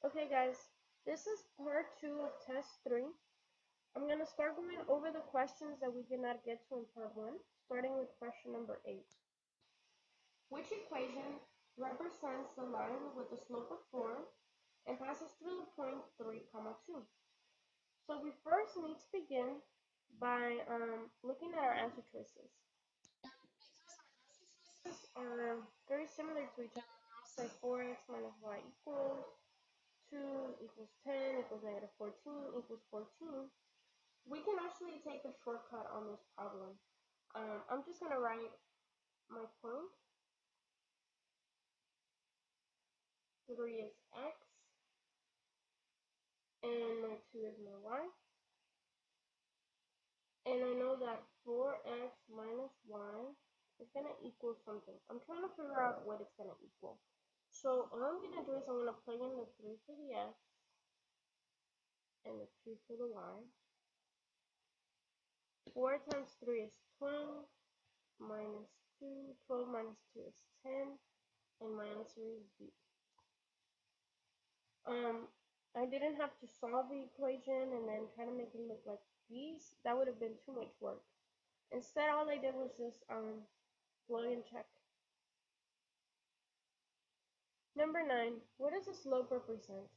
Okay guys, this is part 2 of test 3. I'm going to start going over the questions that we did not get to in part 1, starting with question number 8. Which equation represents the line with the slope of 4 and passes through the point 3, 2? So we first need to begin by looking at our answer choices. These are very similar to each other. I'll say 4x minus y equals 2 equals 10 equals negative 14 equals 14. We can actually take a shortcut on this problem. I'm just going to write my point. 3 is x, and my 2 is my y. And I know that 4x minus y is going to equal something. I'm trying to figure out what it's going to equal. So all I'm going to do is I'm going to plug in the 3 for the x and the 2 for the y. 4 times 3 is 12 minus 2. 12 minus 2 is 10. And my answer is B. I didn't have to solve the equation and then try to make it look like these. That would have been too much work. Instead, all I did was just plug and check. Number 9, what does a slope represent?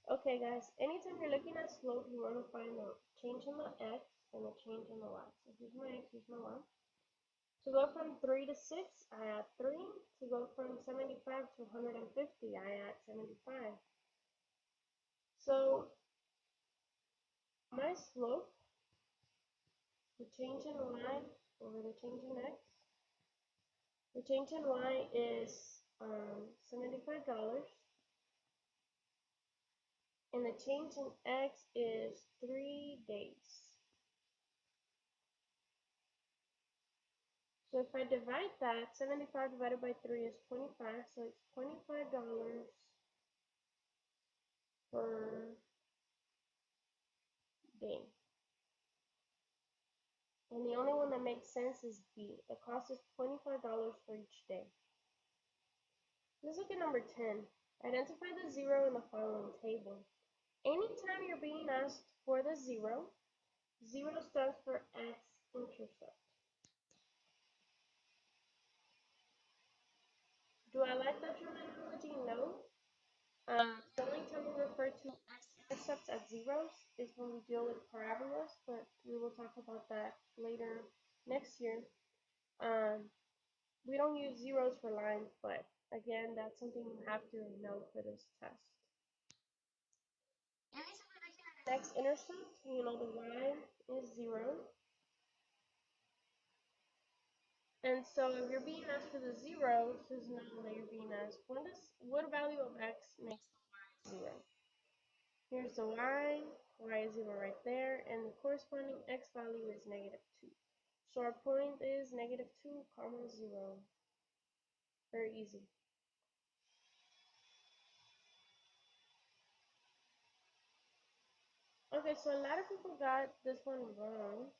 Okay guys, anytime you're looking at slope, you want to find the change in the x and the change in the y. So here's my x, here's my y. To go from 3 to 6, I add 3. To go from 75 to 150, I add 75. So my slope, the change in y over the change in x, the change in y is $75, and the change in x is 3 days. So if I divide that, 75 divided by 3 is 25, so it's $25 per day. And the only one that makes sense is B. The cost is $25 for each day. Let's look at number 10. Identify the zero in the following table. Anytime you're being asked for the zero, zero stands for x-intercept. Do I like that terminology? No. The only time we refer to x-intercepts as zeros is when we deal with parabolas, but we will talk about that later next year. We don't use zeros for lines, but again, that's something you have to know for this test. Next intercept, you know the y is 0. And so if you're being asked for the zero, this is now that you're being asked, what value of x makes the y 0? Here's the y is 0 right there, and the corresponding x value is negative 2. So our point is negative 2, 0. Very easy. Okay, so a lot of people got this one wrong.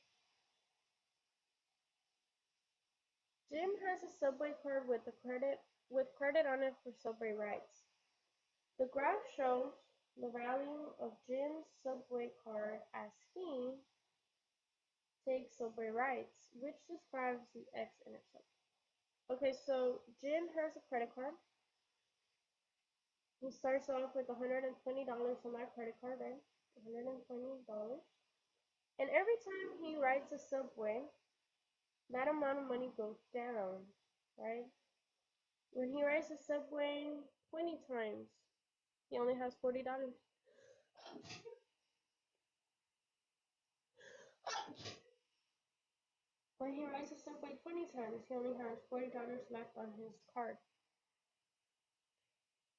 Jim has a subway card with credit on it for subway rides. The graph shows the value of Jim's subway card as he takes subway rides, which describes the x-intercept. Okay, so Jim has a credit card. He starts off with $120 on that credit card, right? $120. And every time he rides a subway, that amount of money goes down, right? When he rides the subway 20 times, he only has $40. When he rides the subway 20 times, he only has $40 left on his card.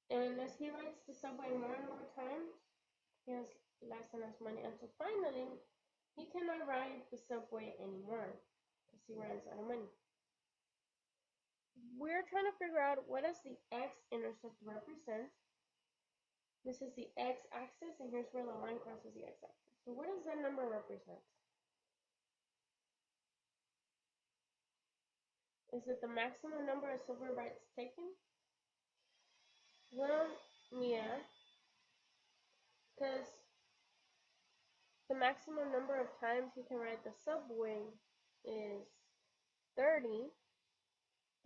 And as he rides the subway more and more times, he has less and less money until finally he cannot ride the subway anymore because he runs out of money. We're trying to figure out what does the x-intercept represent. This is the x-axis, and here's where the line crosses the x-axis. So what does that number represent? Is it the maximum number of subway rides taken? Well, yeah. maximum number of times he can ride the subway is 30,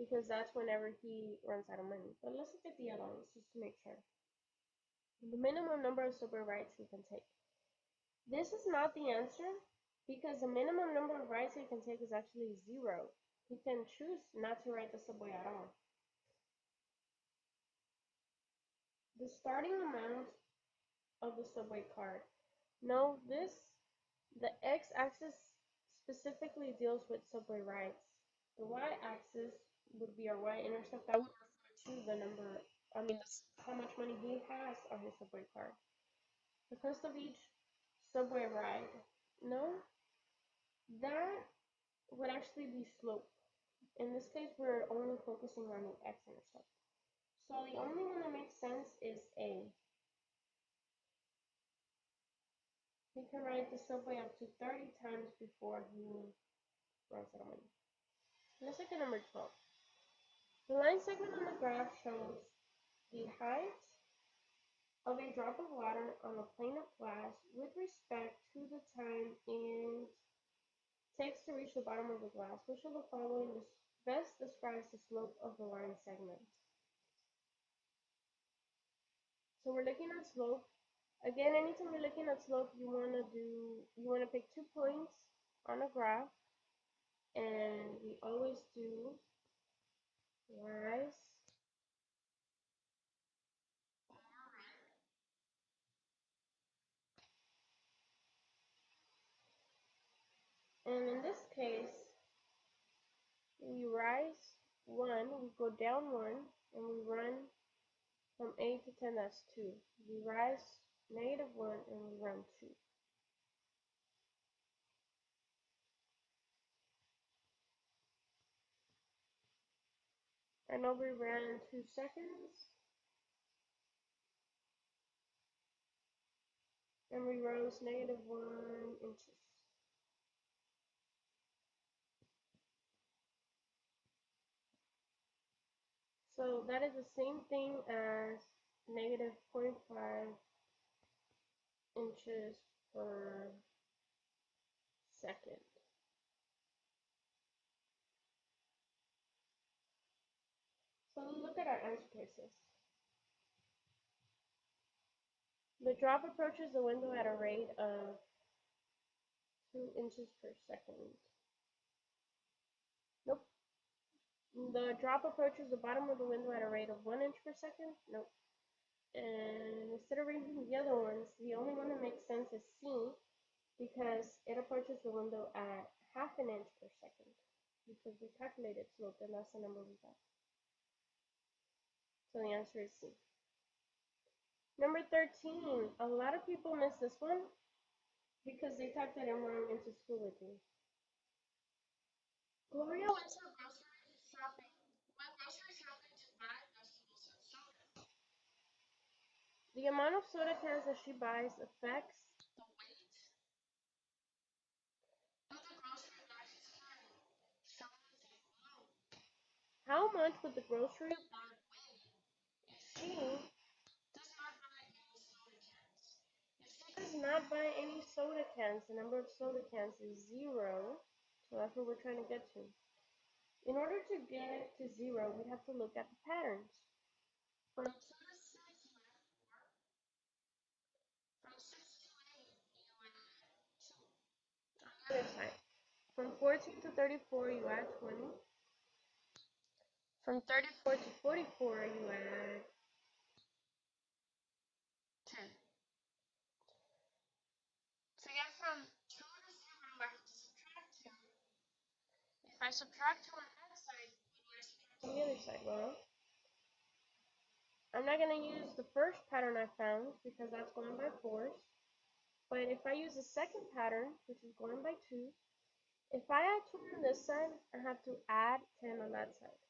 because that's whenever he runs out of money. But let's look at the other ones just to make sure. The minimum number of subway rides he can take. This is not the answer, because the minimum number of rides he can take is actually 0. He can choose not to ride the subway at all. The starting amount of the subway card. No, the x-axis specifically deals with subway rides. The y-axis would be our y-intercept. That would refer to the number, how much money he has on his subway card. The cost of each subway ride. No, that would actually be slope. In this case, we're only focusing on the x-intercept. So the only one that makes sense is A. He can ride the subway up to 30 times before he runs out of money. Let's look at number 12. The line segment on the graph shows the height of a drop of water on a plane of glass with respect to the time it takes to reach the bottom of the glass. Which of the following best describes the slope of the line segment? So we're looking at slope. Again, anytime you're looking at slope, you wanna pick 2 points on a graph, and we always do rise and in this case we rise 1, we go down 1, and we run from 8 to 10, that's 2. We rise -1 and we run 2. I know we ran 2 seconds, and we rose -1 inches. So that is the same thing as -0.5 inches per second. So look at our answer choices. The drop approaches the window at a rate of 2 inches per second. Nope. The drop approaches the bottom of the window at a rate of 1 inch per second. Nope. And instead of reading the other ones, the only one that makes sense is C, because it approaches the window at ½ inch per second. Because we calculated slope, and that's the number we got. So the answer is C. Number 13. A lot of people miss this one because they typed it in wrong into school with me. Gloria went to grocery shopping to buy vegetables and soda. The amount of soda cans that she buys affects the weight of the grocery bag she's carrying. Shown in the table below. How much would the grocery bag weigh if she does not buy any soda cans? If she does not buy any soda cans, the number of soda cans is 0. So that's what we're trying to get to. In order to get to 0, we have to look at the patterns. From 2 to 6, you add 4. From 6 to 8, you add 2. On the other side. From 14 to 34, you add 20. From 34 to 44, you add 10. To get from 2 to 0, I have to subtract 2. If I subtract 2 on that side, what do I subtract on the other side? Well, I'm not going to use the first pattern I found because that's going by 4s. But if I use the second pattern, which is going by 2, if I add 2 on this side, I have to add 10 on that side.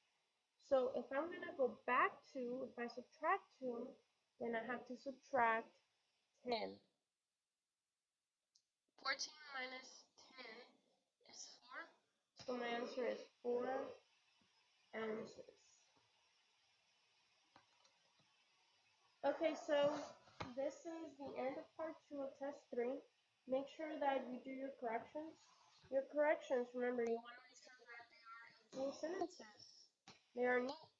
So if I'm going to go back to, if I subtract 2, then I have to subtract 10. 14 minus 10 is 4. So my answer is 4 ounces. Okay, so this is the end of part 2 of test 3. Make sure that you do your corrections. Your corrections, remember, you want to make sure that they are in full sentences. They are neat.